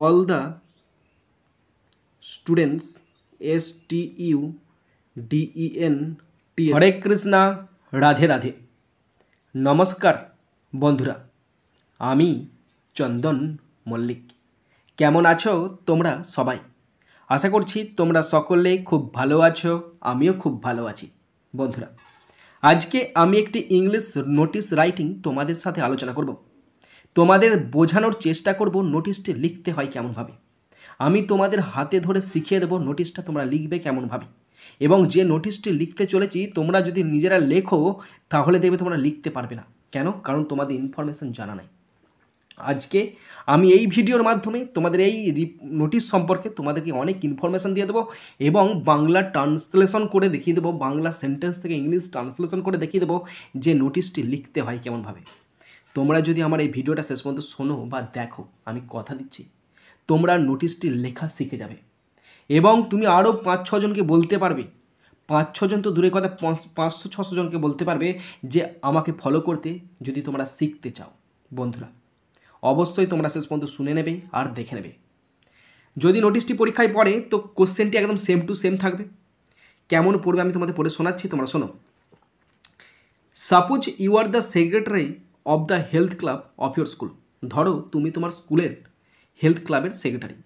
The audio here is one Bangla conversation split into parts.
all the students students হরে কৃষ্ণা রাধে রাধে নমস্কার বন্ধুরা আমি চন্দন মল্লিক কেমন আছো তোমরা সবাই আশা করছি তোমরা সকলে খুব ভালো আছো আমিও খুব ভালো আছি বন্ধুরা আজকে আমি একটি ইংলিশ নোটিশ রাইটিং তোমাদের সাথে আলোচনা করব তোমাদের বোঝানোর চেষ্টা করব নোটিশটি লিখতে হয় কেমনভাবে আমি তোমাদের হাতে ধরে শিখিয়ে দেবো নোটিশটা তোমরা লিখবে কেমনভাবে এবং যে নোটিশটি লিখতে চলেছি তোমরা যদি নিজেরা লেখো তাহলে দেখবে তোমরা লিখতে পারবে না কেন কারণ তোমাদের ইনফরমেশান জানা নাই আজকে আমি এই ভিডিওর মাধ্যমে তোমাদের এই নোটিশ সম্পর্কে তোমাদেরকে অনেক ইনফরমেশান দিয়ে দেবো এবং বাংলা ট্রান্সলেশন করে দেখিয়ে দেবো বাংলা সেন্টেন্স থেকে ইংলিশ ট্রান্সলেশন করে দেখিয়ে দেবো যে নোটিশটি লিখতে হয় কেমনভাবে তোমরা যদি আমার এই ভিডিওটা শেষ পর্যন্ত শোনো বা দেখো আমি কথা দিচ্ছি তোমরা নোটিশটি লেখা শিখে যাবে এবং তুমি আরও 5-6 জনকে বলতে পারবে 5-6 জন তো দূরের কথা 500-600 জনকে বলতে পারবে যে আমাকে ফলো করতে যদি তোমরা শিখতে চাও বন্ধুরা অবশ্যই তোমরা শেষ পর্যন্ত শুনে নেবে আর দেখে নেবে যদি নোটিশটি পরীক্ষায় পড়ে তো কোশ্চেনটি একদম সেম টু সেম থাকবে কেমন পড়বে আমি তোমাদের পড়ে শোনাচ্ছি তোমরা শোনো suppose you are the secretary of the health club of your school ধরো তুমি তোমার স্কুলের হেলথ ক্লাবের secretary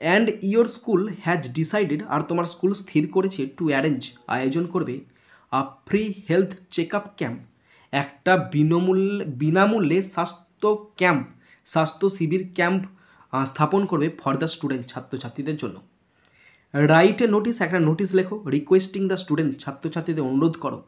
and your school has decided আর তোমার স্কুল স্থির করেছে টু অ্যারেঞ্জ আয়োজন করবে a free health check up camp একটা বিনামূল্যে স্বাস্থ্য শিবির ক্যাম্প স্থাপন করবে ফর দ্য স্টুডেন্ট ছাত্রছাত্রীদের জন্য রাইট এ নোটিশ একটা নোটিশ লেখো রিকোয়েস্টিং দ্য স্টুডেন্ট ছাত্রছাত্রীদের অনুরোধ করো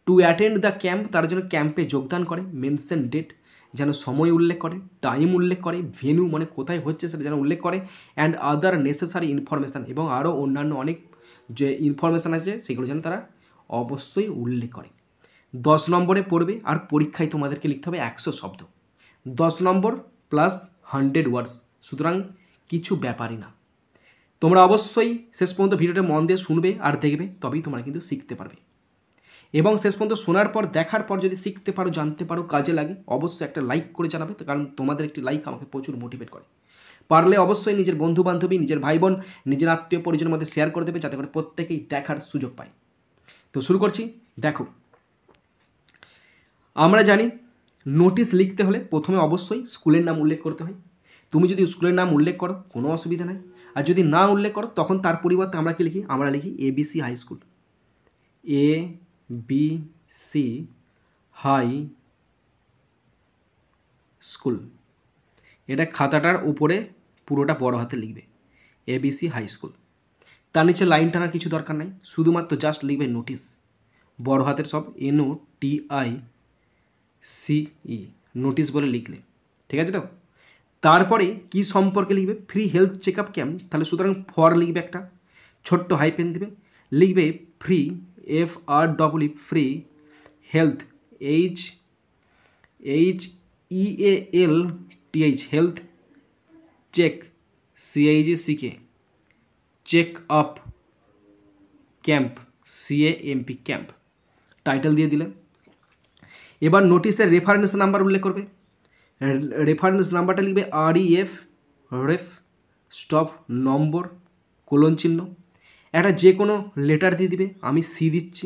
টু অ্যাটেন্ড দ্য ক্যাম্প তারা যেন ক্যাম্পে যোগদান করে মেনশন ডেট যেন সময় উল্লেখ করে টাইম উল্লেখ করে ভেন্যু মানে কোথায় হচ্ছে সেটা যেন উল্লেখ করে অ্যান্ড আদার নেসেসারি ইনফরমেশান এবং আরও অন্যান্য অনেক যে ইনফরমেশান আছে সেগুলো যেন তারা অবশ্যই উল্লেখ করে 10 নম্বরে পড়বে আর পরীক্ষায় তোমাদেরকে লিখতে হবে 100 শব্দ 10 নম্বর প্লাস 100 ওয়ার্ডস সুতরাং কিছু ব্যাপারই না তোমরা অবশ্যই শেষ পর্যন্ত ভিডিওটা মন দিয়ে শুনবে আর দেখবে তবেই তোমরা কিন্তু শিখতে পারবে এবং শেষ পর্যন্ত শোনার পর দেখার পর যদি শিখতে পারো জানতে পারো কাজে লাগে অবশ্যই একটা লাইক করে জানাবে কারণ তোমাদের একটি লাইক আমাকে প্রচুর মোটিভেট করে পারলে অবশ্যই নিজের বন্ধু বান্ধবী নিজের ভাই বোন নিজের আত্মীয় পরিজনের মধ্যে শেয়ার করে দেবে যাতে করে প্রত্যেকেই দেখার সুযোগ পায় তো শুরু করছি দেখো আমরা জানি নোটিশ লিখতে হলে প্রথমে অবশ্যই স্কুলের নাম উল্লেখ করতে হয় তুমি যদি স্কুলের নাম উল্লেখ করো কোনো অসুবিধা নাই আর যদি না উল্লেখ করো তখন তার পরিবর্তে আমরা কি লিখি আমরা লিখি ABC high school ABC high school এটা খাতাটার উপরে পুরোটা বড় হাতে লিখবে ABC হাই স্কুল তার নিচে লাইন টানার কিছু দরকার নাই শুধুমাত্র জাস্ট লিখবে নোটিশ বড় হাতের সব NOTICE নোটিশ বলে লিখলে ঠিক আছে তো তারপরে কি সম্পর্কে লিখবে free health check up camp তাহলে সুতরাং ফর লিখবে একটা ছোট্ট হাইপেন দেবে লিখবে free FREE free health HEALTH health check CHECK check up camp CAMP camp title দিয়ে দিলে এবার নোটিশের রেফারেন্স নাম্বার উল্লেখ করবে রেফারেন্স নাম্বারটা লিখবে REF স্টপ নম্বর কোলন চিহ্ন একটা যে কোনো লেটার দিয়ে দিবে আমি C দিচ্ছি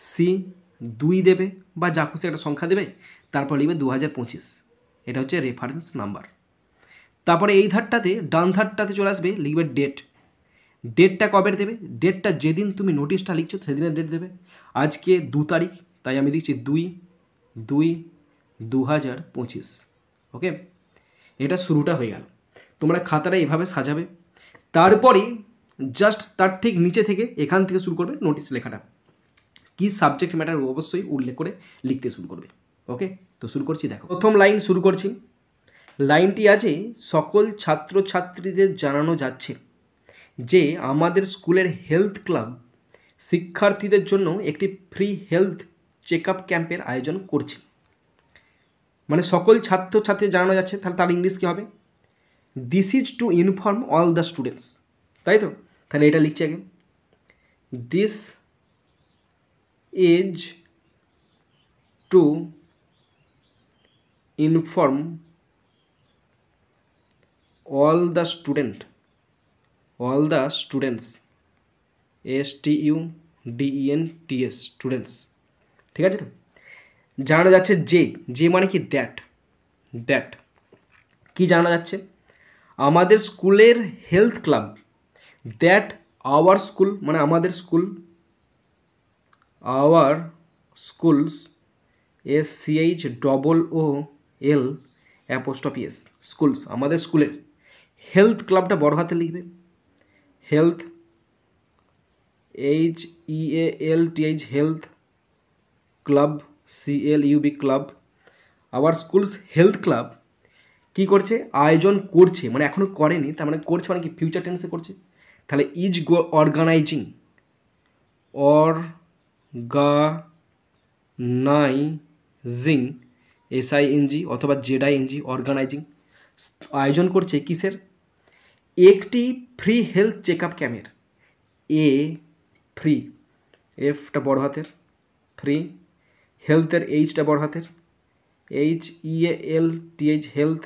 C2 দেবে বা যা খুশি একটা সংখ্যা দেবে তারপর লিখবে 2025 এটা হচ্ছে রেফারেন্স নাম্বার তারপরে এই ধারটাতে ডান ধারটাতে চলে আসবে লিখবে ডেটটা কবে দেবে ডেটটা যেদিন তুমি নোটিশটা লিখছো সেদিনের ডেট দেবে আজকে 2 তারিখ তাই আমি দিচ্ছি 2/2/2025 ওকে এটা শুরুটা হয়ে গেল তোমরা খাতাটা এভাবে সাজাবে তারপরেই জাস্ট তার ঠিক নিচে থেকে এখান থেকে শুরু করবে নোটিশ লেখাটা কি সাবজেক্ট ম্যাটার অবশ্যই উল্লেখ করে লিখতে শুরু করবে ওকে তো শুরু করছি দেখো প্রথম লাইন শুরু করছি লাইনটি আছে সকল ছাত্রছাত্রীদের জানানো যাচ্ছে যে আমাদের স্কুলের হেলথ ক্লাব শিক্ষার্থীদের জন্য একটি ফ্রি হেলথ চেক আপ ক্যাম্পের আয়োজন করছে মানে সকল ছাত্রছাত্রী জানানো যাচ্ছে তাহলে তার ইংলিশ কী হবে this is to inform all the students তাই তো তাহলে এটা লিখছি আগে this is to inform all the students, STUDENTS, students, ঠিক আছে তো? জানা যাচ্ছে যে মানে কি দ্যাট কি জানা যাচ্ছে? আমাদের স্কুলের health club, that our school মানে আমাদের school, our schools, SCHOOL schools, আমাদের স্কুলের হেলথ ক্লাবটা বড় হাতে লিখবে, health HEALTH, health club CLUB, club, our schools health club কী করছে? আয়োজন করছে, মানে এখনও করেনি, তার মানে করছে মানে কি ফিউচার টেন্সে করছে। তাহলে ইজ অর্গানাইজিং, SING অথবা ZING, অর্গানাইজিং, আয়োজন করছে কিসের? একটি ফ্রি হেলথ চেক আপ ক্যাম্পের, ফ্রি, Fটা বড় হাতের, ফ্রি, হেলথের Hটা বড় হাতের, HEALTH, health,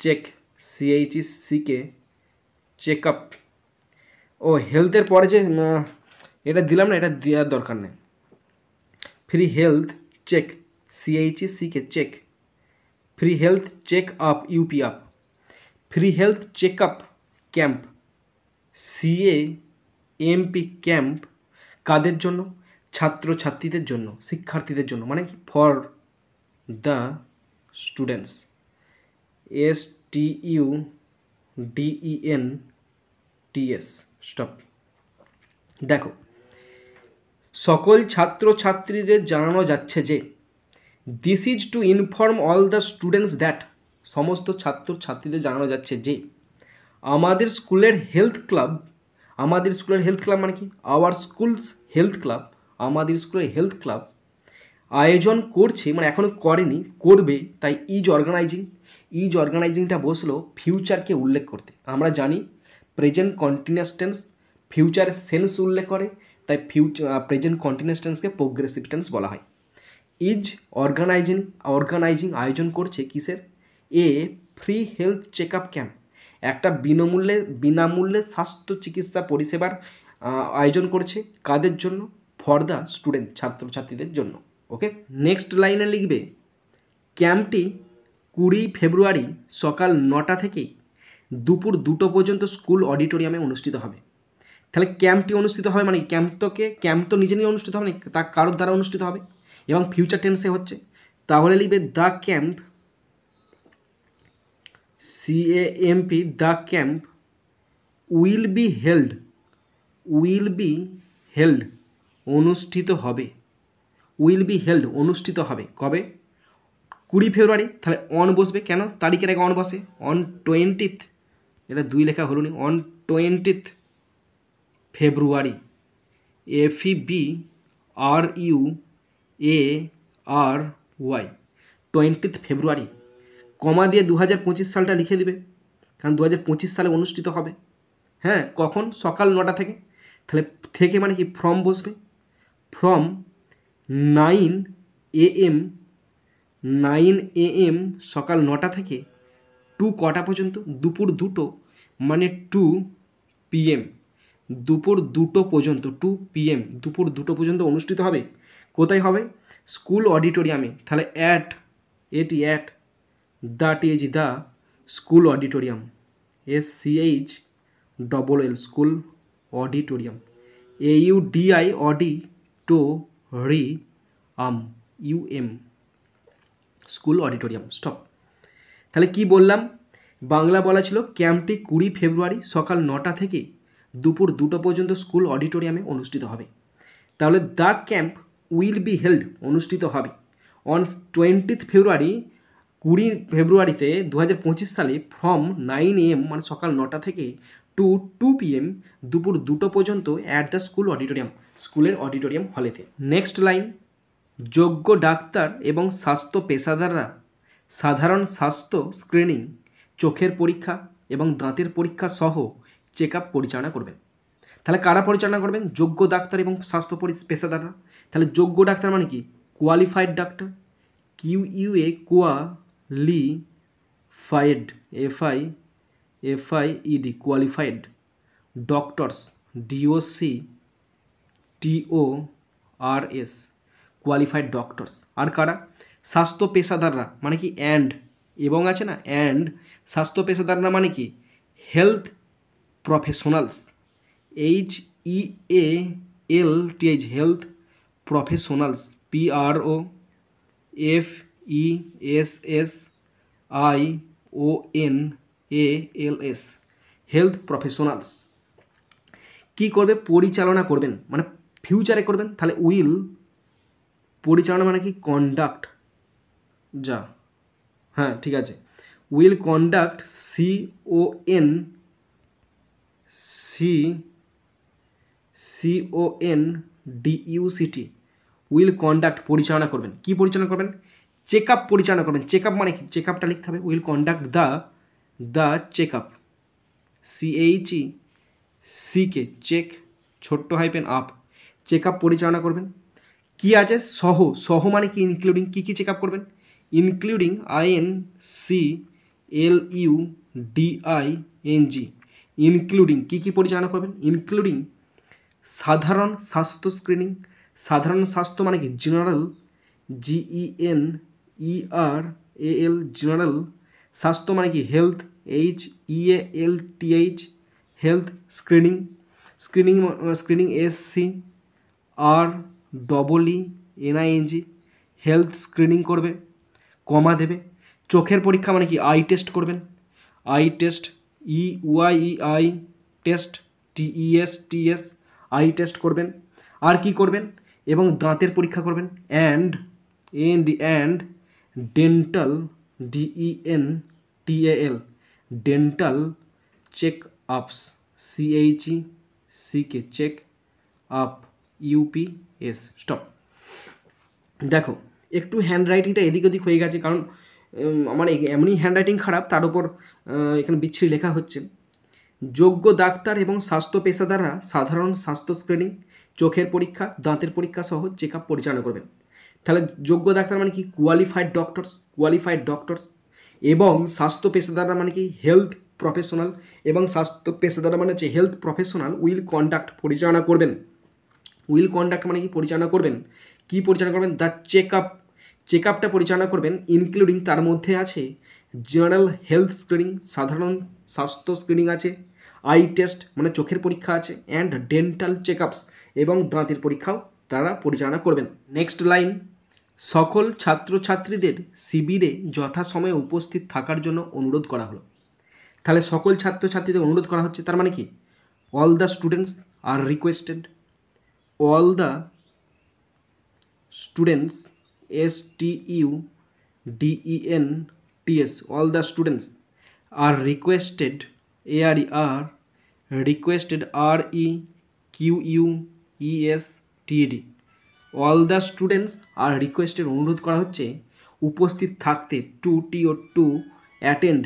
check CHECK, check up. ও হেলথের পরে যে এটা দিলাম না, এটা দেওয়ার দরকার নেই। Free health check CHECK, check, free health check up UP, up, free health check up camp CAMP, camp, কাদের জন্য? ছাত্রছাত্রীদের জন্য, শিক্ষার্থীদের জন্য, মানে কি for the students, STUDENTS, stop. দেখো, সকল ছাত্রছাত্রীদের জানানো যাচ্ছে যে, this is to inform all the students that, সমস্ত ছাত্রছাত্রীদের জানানো যাচ্ছে যে আমাদের স্কুলের হেলথ ক্লাব, আমাদের স্কুলের হেলথ ক্লাব মানে কি? আওয়ার স্কুলস হেলথ ক্লাব, আমাদের স্কুলের হেলথ ক্লাব আয়োজন করছে, মানে এখনও করেনি, করবে, তাই ইজ অর্গানাইজিংটা বসলো ফিউচারকে উল্লেখ করতে। আমরা জানি প্রেজেন্ট কন্টিনিউয়াস টেন্স ফিউচারের সেন্স উল্লেখ করে, তাই প্রেজেন্ট কন্টিনিউয়াস টেন্সকে প্রোগ্রেসিভ টেন্স বলা হয়। ইজ অর্গানাইজিং আয়োজন করছে কিসের? Free health check up camp, একটা বিনামূল্যে স্বাস্থ্য চিকিৎসা পরিষেবার আয়োজন করছে, কাদের জন্য? ফর দ্য স্টুডেন্ট, ছাত্রছাত্রীদের জন্য। ওকে, নেক্সট লাইনে লিখবে, ক্যাম্পটি 20 ফেব্রুয়ারি সকাল 9টা থেকে দুপুর 2টো পর্যন্ত স্কুল অডিটোরিয়ামে অনুষ্ঠিত হবে। তাহলে ক্যাম্পটি অনুষ্ঠিত হবে মানে ক্যাম্প তো নিজে নিয়ে অনুষ্ঠিত হবে না, তা কারোর দ্বারা অনুষ্ঠিত হবে এবং ফিউচার টেন্সে হচ্ছে। তাহলে লিখবে the camp, CAMP, the camp will be held, অনুষ্ঠিত হবে, অনুষ্ঠিত হবে কবে? 20 ফেব্রুয়ারি, তাহলে অন বসবে, কেন? তারিখের আগে অন বসে, অন 20th, এটা 2 লেখা হলো নি, on 20th February, FEBRUARY, 20th ফেব্রুয়ারি, কমা দিয়ে 2025 সালটা লিখে দিবে, কারণ 2025 সালে অনুষ্ঠিত হবে। হ্যাঁ, কখন? সকাল 9টা থেকে, তাহলে থেকে মানে কি ফ্রম বসবে, ফ্রম 9 AM, সকাল 9টা থেকে টু কটা পর্যন্ত? দুপুর 2টো, মানে 2 PM, দুপুর 2টো পর্যন্ত, 2 PM, দুপুর 2টো পর্যন্ত অনুষ্ঠিত হবে। কোথায় হবে? স্কুল অডিটোরিয়ামে। তাহলে at the school auditorium, SCHLL, school auditorium, AUDI, auditorium, school auditorium, stop. তাহলে কি বললাম? বাংলা বলা ছিল ক্যাম্পটি 20 ফেব্রুয়ারি সকাল 9টা থেকে দুপুর 2টো পর্যন্ত স্কুল অডিটোরিয়ামে অনুষ্ঠিত হবে। তাহলে the camp will be held, অনুষ্ঠিত হবে অন 20th ফেব্রুয়ারি, 20 ফেব্রুয়ারিতে 2025 সালে, ফ্রম 9 AM, মানে সকাল 9টা থেকে টু 2 PM, দুপুর 2টো পর্যন্ত, অ্যাট দ্য স্কুল অডিটোরিয়াম, স্কুলের অডিটোরিয়াম হলেতে। নেক্সট লাইন, যোগ্য ডাক্তার এবং স্বাস্থ্য পেশাদাররা সাধারণ স্বাস্থ্য স্ক্রিনিং, চোখের পরীক্ষা এবং দাঁতের পরীক্ষা সহ চেক আপ পরিচালনা করবেন। তাহলে কারা পরিচালনা করবেন? যোগ্য ডাক্তার এবং স্বাস্থ্য পেশাদাররা। তাহলে যোগ্য ডাক্তার মানে কি? Qualified doctor, QUA, qualified, FIED qualified doctors, DOCTORS qualified doctors. আর কারা? স্বাস্থ্য পেশাদাররা মানে কি অ্যান্ড, এবং আছে না অ্যান্ড, স্বাস্থ্য পেশাদাররা মানে কি health professionals, HEALTH health professionals, PROFESSIONALS health professionals. কী করবে? পরিচালনা করবেন, মানে ফিউচারে করবেন, তাহলে উইল পরিচালনা মানে কি কন্ডাক্ট, যা হ্যাঁ ঠিক আছে, will conduct CONDUCT will conduct পরিচালনা করবেন। কি পরিচালনা করবেন? চেক আপ পরিচালনা করবেন। চেক আপ মানে কি? চেক আপটা লিখতে হবে, will conduct the check up, CHECK check ছোট্ট হাইপেন আপ, চেক আপ পরিচালনা করবেন। কি আছে? সহ মানে কি ইনক্লুডিং, কী কী চেক আপ করবেন? ইনক্লুডিং INCLUDING ইনক্লুডিং কী কী পরিচালনা করবেন? ইনক্লুডিং সাধারণ স্বাস্থ্য স্ক্রিনিং, সাধারণ স্বাস্থ্য মানে কি জেনারেল, GENERAL জেনারেল স্বাস্থ্য মানে কি health, HEALTH health screening, screening SCREENING health screening করবে, কমা দেবে। চোখের পরীক্ষা মানে কি আই টেস্ট করবেন, eye test, EYEI test, TEST eye test করবেন। আর কি করবেন? এবং দাঁতের পরীক্ষা করবেন, and dental, DENTAL dental check ups, CHECK check up, UPS stop. দেখো একটু হ্যান্ডরাইটিংটা এদিক ওদিক হয়ে গেছে, কারণ আমার এমনই হ্যান্ডরাইটিং খারাপ, তার উপর এখানে বিচ্ছিরি লেখা হচ্ছে। যোগ্য ডাক্তার এবং স্বাস্থ্য পেশাদাররা সাধারণ স্বাস্থ্য স্ক্রিনিং, চোখের পরীক্ষা, দাঁতের পরীক্ষা সহ চেক আপ পরিচালনা করবেন। তাহলে যোগ্য ডাক্তার মানে কি কোয়ালিফাইড ডক্টরস, এবং স্বাস্থ্য পেশাদাররা মানে কি হেলথ প্রফেশনাল, এবং স্বাস্থ্য পেশাদাররা মানে হচ্ছে হেলথ প্রফেশনাল উইল কন্ডাক্ট পরিচালনা করবেন। উইল কন্ডাক্ট মানে কি পরিচালনা করবেন, কি পরিচালনা করবেন? দ্য চেক আপটা পরিচালনা করবেন, ইনক্লুডিং তার মধ্যে আছে জেনারেল হেলথ স্ক্রিনিং সাধারণ স্বাস্থ্য স্ক্রিনিং আছে, আই টেস্ট মানে চোখের পরীক্ষা আছে, অ্যান্ড ডেন্টাল চেক আপস এবং দাঁতের পরীক্ষাও তারা পরিচালনা করবেন। নেক্সট লাইন, সকল ছাত্রছাত্রীদের শিবিরে যথাসময়ে উপস্থিত থাকার জন্য অনুরোধ করা হলো। তাহলে সকল ছাত্রছাত্রীদের অনুরোধ করা হচ্ছে, তার মানে কি all the students are requested, all the students, STUDENTS all the students are requested, requested REQUESTED all the students are requested অনুরোধ করা হচ্ছে উপস্থিত থাকতে, to attend, ATTEND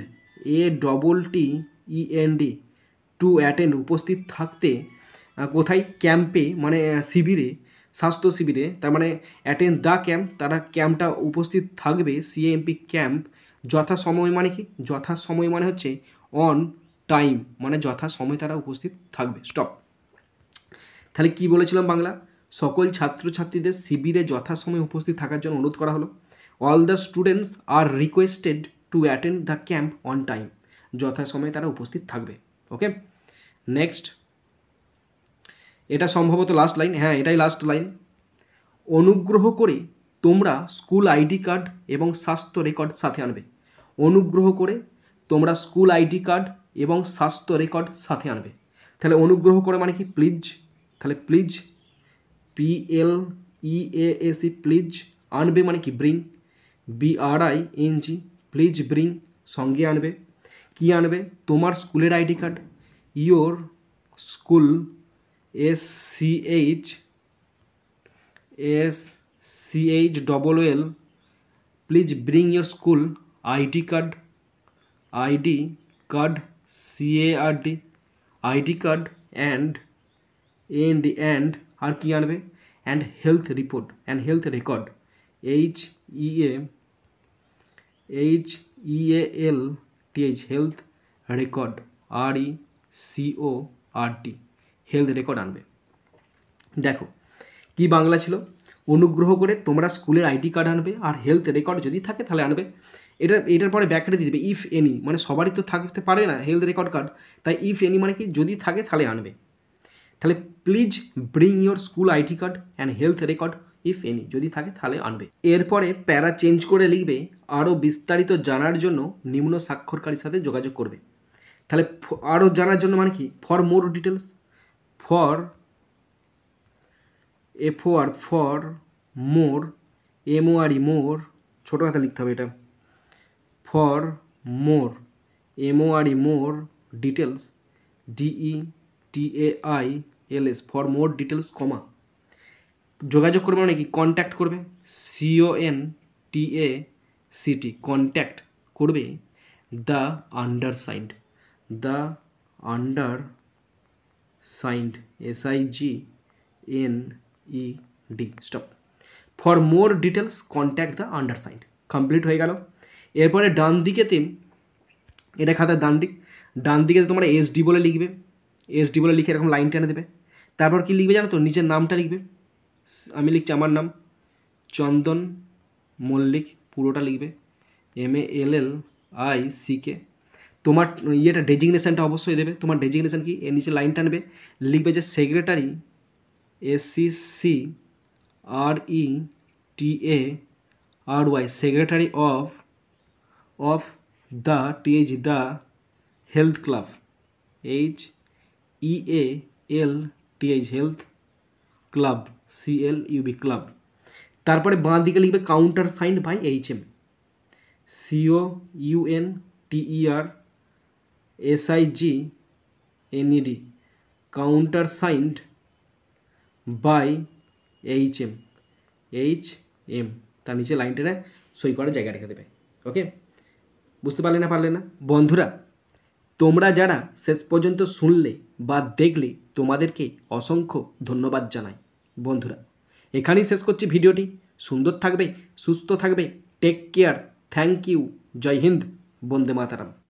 to attend উপস্থিত থাকতে, কোথায়? ক্যাম্পে মানে শিবিরে, স্বাস্থ্য শিবিরে, তার মানে অ্যাটেন্ড দ্য ক্যাম্প, তারা ক্যাম্পটা উপস্থিত থাকবে, CAMP ক্যাম্প, যথাসময় মানে কি? যথাসময় মানে হচ্ছে অন টাইম, মানে যথাসময় তারা উপস্থিত থাকবে। স্টপ। তাহলে কি বলেছিলাম বাংলা? সকল ছাত্রছাত্রীদের শিবিরে যথাসময়ে উপস্থিত থাকার জন্য অনুরোধ করা হলো। All the students are requested to attend the camp on time, যথাসময়ে তারা উপস্থিত থাকবে। ওকে, নেক্সট, এটা সম্ভবত লাস্ট লাইন, হ্যাঁ এটাই লাস্ট লাইন। অনুগ্রহ করে তোমরা স্কুল আইডি কার্ড এবং স্বাস্থ্য রেকর্ড সাথে আনবে। অনুগ্রহ করে তোমরা স্কুল আইডি কার্ড এবং স্বাস্থ্য রেকর্ড সাথে আনবে। তাহলে অনুগ্রহ করে মানে কি? প্লিজ। তাহলে প্লিজ, PLEASE প্লিজ। আনবে মানে কি? ব্রিং, BRING প্লিজ ব্রিং, সঙ্গে আনবে। কি আনবে? তোমার স্কুলের ID card, your school, SCHWL please bring your school ID card, CARD ID card, and আর কি আনবে? And health report, and health record, HEALTH health record, RECORD, health record আনবে। দেখো কি বাংলা ছিল, অনুগ্রহ করে তোমরা স্কুলের আইডি কার্ড আনবে আর হেলথ রেকর্ড যদি থাকে তাহলে আনবে। এটার পরে ব্যাকেটে দিয়ে দেবে ইফ এনি, মানে সবারই তো থাকতে পারে না হেলথ রেকর্ড কার্ড, তাই ইফ এনি মানে কি যদি থাকে তাহলে আনবে। তাহলে please bring your school ID card and health record if any, যদি থাকে তাহলে আনবে। এরপরে প্যারা চেঞ্জ করে লিখবে আরও বিস্তারিত জানার জন্য নিম্ন স্বাক্ষরকারীর সাথে যোগাযোগ করবে। তাহলে আরও জানার জন্য মানে কি, for more details, for for more, MORE more, ছোটো হাতে লিখতে হবে এটা, for more MORE more details, DETAILS, for more details comma, যোগাযোগ করবে মানে কি, কন্ট্যাক্ট করবে, CONTACT, কন্ট্যাক্ট করবে the undersigned, SIGNED, stop, for more details contact the undersigned. Complete হয়ে গেল। এরপরে ডান দিকেতে, এটা খাতার ডান দিকে তোমরা SD বলে লিখবে, SD বলে লিখে এরকম লাইন টেনে দেবে। তারপর কি লিখবে জানো তো, নিজের নামটা লিখবে। আমি লিখছি আমার নাম চন্দন মল্লিক, পুরোটা লিখবে, MALLICK। তোমার ইয়েটা ডেজিগনেশানটা অবশ্যই দেবে, তোমার ডেজিগনেশান কি, এর নিচে লাইন টানবে, লিখবে যে secretary, SECRETARY, secretary of the the health club, HEALTH, health club, CLUB, club. তারপরে বাঁ দিকে লিখবে countersigned by HM, COUNTERSIGNED, countersigned by HM, তার নিচে লাইন টেনে সই করার জায়গা রেখে দেবে। ওকে, বুঝতে পারলে না বন্ধুরা? তোমরা যারা শেষ পর্যন্ত শুনলে বা দেখলে তোমাদেরকে অসংখ্য ধন্যবাদ জানাই বন্ধুরা। এখানেই শেষ করছি ভিডিওটি। সুন্দর থাকবে, সুস্থ থাকবে, take care, thank you, Jai Hind, Vande Mataram.